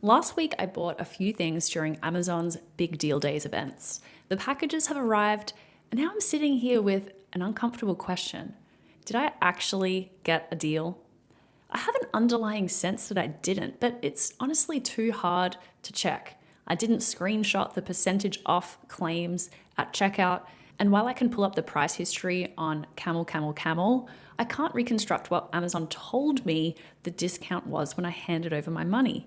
Last week, I bought a few things during Amazon's Big Deal Days events. The packages have arrived, and now I'm sitting here with an uncomfortable question. Did I actually get a deal? I have an underlying sense that I didn't, but it's honestly too hard to check. I didn't screenshot the percentage off claims at checkout, and while I can pull up the price history on Camel, I can't reconstruct what Amazon told me the discount was when I handed over my money.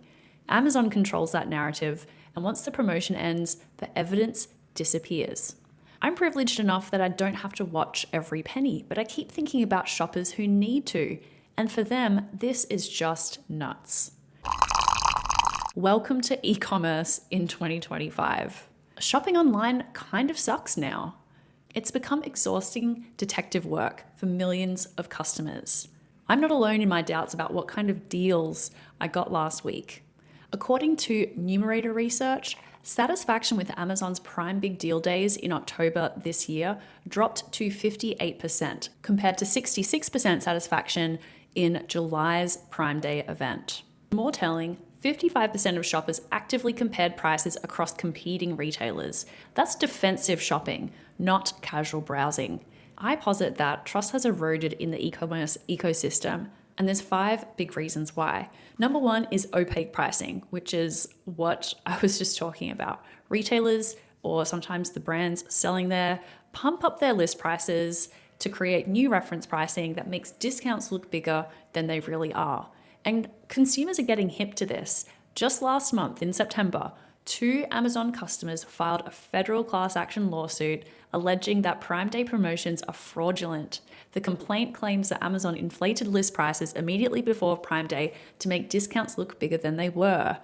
Amazon controls that narrative, and once the promotion ends, the evidence disappears. I'm privileged enough that I don't have to watch every penny, but I keep thinking about shoppers who need to, and for them, this is just nuts. Welcome to eCommerce in 2025. Shopping online kind of sucks now. It's become exhausting detective work for millions of customers. I'm not alone in my doubts about what kind of deals I got last week. According to Numerator research, satisfaction with Amazon's Prime Big Deal Days in October this year dropped to 58%, compared to 66% satisfaction in July's Prime Day event. More telling, 55% of shoppers actively compared prices across competing retailers. That's defensive shopping, not casual browsing. I posit that trust has eroded in the e-commerce ecosystem, and there's 5 big reasons why. Number 1 is opaque pricing, which is what I was just talking about. Retailers, or sometimes the brands selling there, pump up their list prices to create new reference pricing that makes discounts look bigger than they really are. And consumers are getting hip to this. Just last month in September, 2 Amazon customers filed a federal class action lawsuit alleging that Prime Day promotions are fraudulent. The complaint claims that Amazon inflated list prices immediately before Prime Day to make discounts look bigger than they were.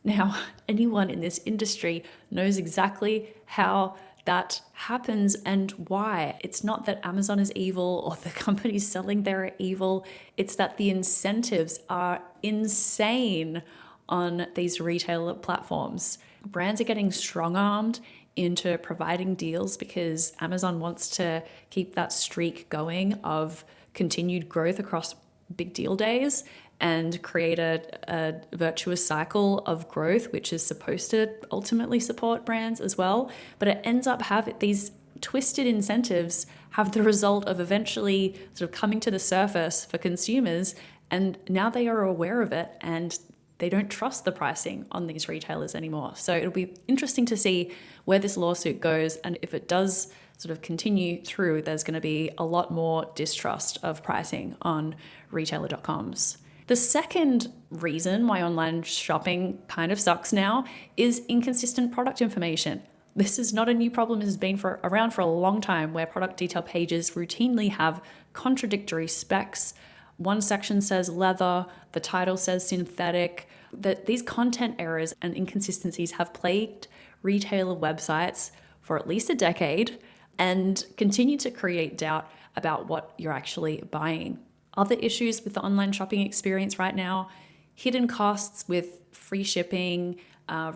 Now, anyone in this industry knows exactly how that happens and why. It's not that Amazon is evil or the companies selling there are evil. It's that the incentives are insane on these retail platforms. Brands are getting strong-armed into providing deals because Amazon wants to keep that streak going of continued growth across big deal days and create a virtuous cycle of growth, which is supposed to ultimately support brands as well. But it ends up having these twisted incentives have the result of eventually sort of coming to the surface for consumers, and now they are aware of it and they don't trust the pricing on these retailers anymore. So it'll be interesting to see where this lawsuit goes, and if it does sort of continue through, there's going to be a lot more distrust of pricing on retailer.coms. The second reason why online shopping kind of sucks now is inconsistent product information. This is not a new problem. This has been around for a long time, where product detail pages routinely have contradictory specs. One section says leather, the title says synthetic. That these content errors and inconsistencies have plagued retailer websites for at least a decade and continue to create doubt about what you're actually buying. Other issues with the online shopping experience right now: hidden costs with free shipping,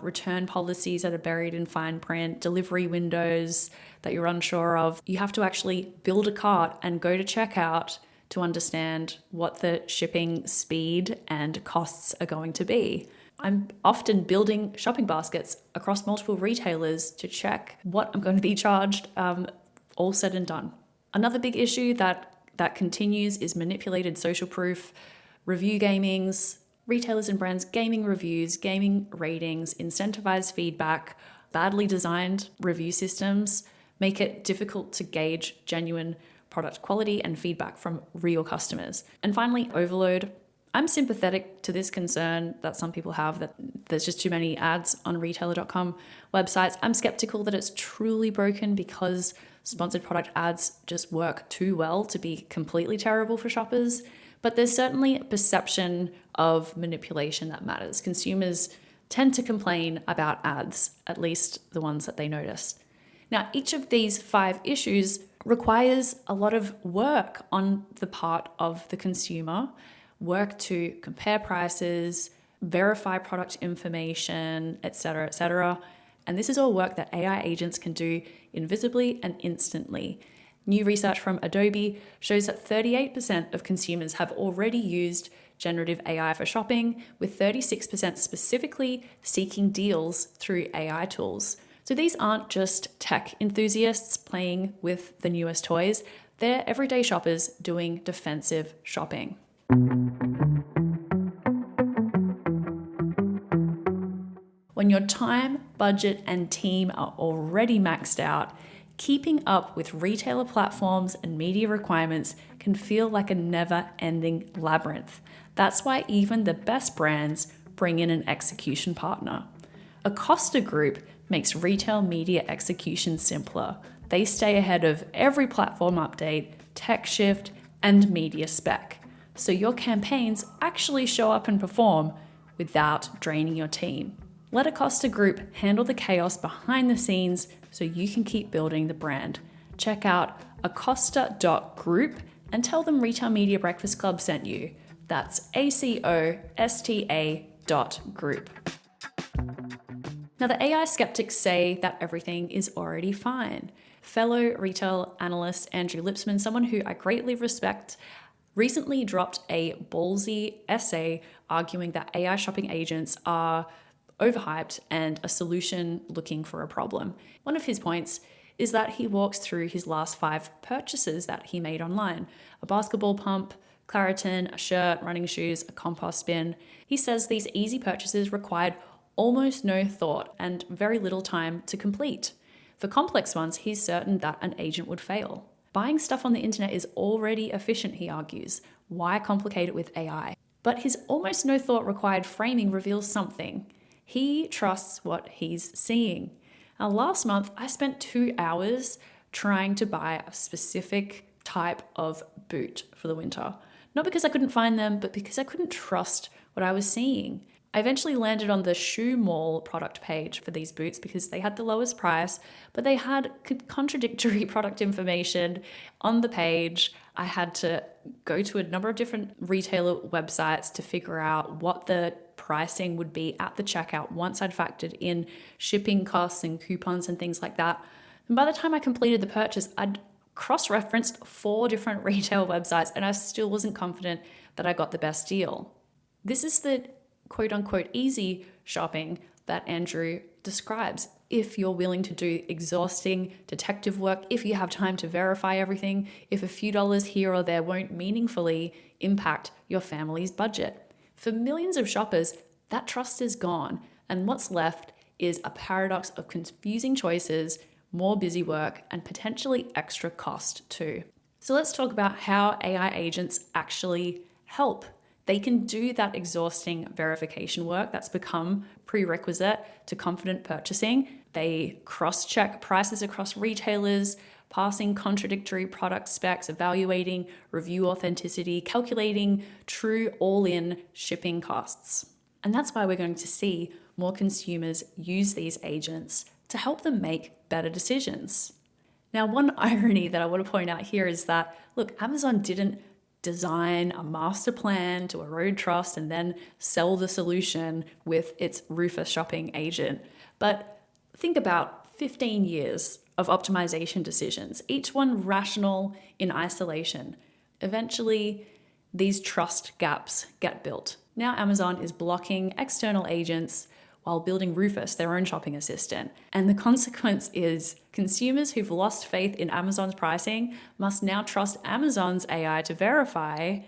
return policies that are buried in fine print, delivery windows that you're unsure of. You have to actually build a cart and go to checkout to understand what the shipping speed and costs are going to be. I'm often building shopping baskets across multiple retailers to check what I'm going to be charged, all said and done. Another big issue that continues is manipulated social proof, review gamings, retailers and brands gaming reviews, gaming ratings, incentivized feedback. Badly designed review systems make it difficult to gauge genuine product quality and feedback from real customers. And finally, overload. I'm sympathetic to this concern that some people have, that there's just too many ads on retailer.com websites. I'm skeptical that it's truly broken, because sponsored product ads just work too well to be completely terrible for shoppers. But there's certainly a perception of manipulation that matters. Consumers tend to complain about ads, at least the ones that they notice. Now, each of these 5 issues requires a lot of work on the part of the consumer, work to compare prices, verify product information, etc., etc. And this is all work that AI agents can do invisibly and instantly. New research from Adobe shows that 38% of consumers have already used generative AI for shopping, with 36% specifically seeking deals through AI tools. So these aren't just tech enthusiasts playing with the newest toys, they're everyday shoppers doing defensive shopping. When your time, budget, and team are already maxed out, keeping up with retailer platforms and media requirements can feel like a never-ending labyrinth. That's why even the best brands bring in an execution partner. Acosta Group makes retail media execution simpler. They stay ahead of every platform update, tech shift, and media spec, so your campaigns actually show up and perform without draining your team. Let Acosta Group handle the chaos behind the scenes so you can keep building the brand. Check out acosta.group and tell them Retail Media Breakfast Club sent you. That's ACOSTA.group. Now, the AI skeptics say that everything is already fine. Fellow retail analyst Andrew Lipsman, someone who I greatly respect, recently dropped a ballsy essay arguing that AI shopping agents are overhyped and a solution looking for a problem. One of his points is that he walks through his last 5 purchases that he made online: a basketball pump, Claritin, a shirt, running shoes, a compost bin. He says these easy purchases required almost no thought and very little time to complete. For complex ones, he's certain that an agent would fail. Buying stuff on the internet is already efficient, he argues. Why complicate it with AI? But his almost no thought required framing reveals something. He trusts what he's seeing. Now, last month, I spent 2 hours trying to buy a specific type of boot for the winter. Not because I couldn't find them, but because I couldn't trust what I was seeing. I eventually landed on the Shoe Mall product page for these boots because they had the lowest price, but they had contradictory product information on the page. I had to go to a number of different retailer websites to figure out what the pricing would be at the checkout once I'd factored in shipping costs and coupons and things like that. And by the time I completed the purchase, I'd cross-referenced 4 different retail websites and I still wasn't confident that I got the best deal. This is the quote-unquote easy shopping that Andrew describes. If you're willing to do exhausting detective work, if you have time to verify everything, if a few dollars here or there won't meaningfully impact your family's budget. For millions of shoppers, that trust is gone, and what's left is a paradox of confusing choices, more busy work, and potentially extra cost too. So let's talk about how AI agents actually help. They can do that exhausting verification work that's become prerequisite to confident purchasing. They cross-check prices across retailers, passing contradictory product specs, evaluating review authenticity, calculating true all-in shipping costs. And that's why we're going to see more consumers use these agents to help them make better decisions. Now, one irony that I want to point out here is that, look, Amazon didn't design a master plan to erode trust and then sell the solution with its Rufus shopping agent. But think about 15 years of optimization decisions, each one rational in isolation. Eventually, these trust gaps get built. Now Amazon is blocking external agents while building Rufus, their own shopping assistant. And the consequence is consumers who've lost faith in Amazon's pricing must now trust Amazon's AI to verify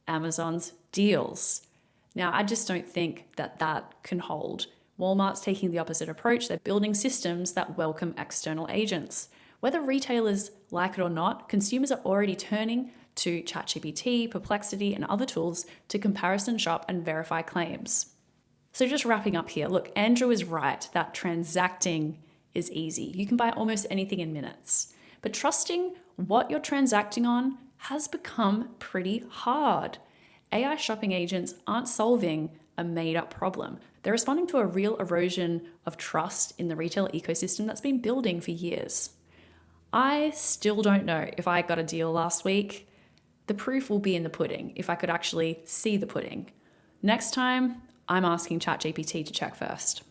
Amazon's deals. Now, I just don't think that that can hold. Walmart's taking the opposite approach. They're building systems that welcome external agents. Whether retailers like it or not, consumers are already turning to ChatGPT, Perplexity, and other tools to comparison shop and verify claims. So just wrapping up here, look, Andrew is right that transacting is easy. You can buy almost anything in minutes. But trusting what you're transacting on has become pretty hard. AI shopping agents aren't solving a made-up problem. They're responding to a real erosion of trust in the retail ecosystem that's been building for years. I still don't know if I got a deal last week. The proof will be in the pudding, if I could actually see the pudding. Next time, I'm asking ChatGPT to check first.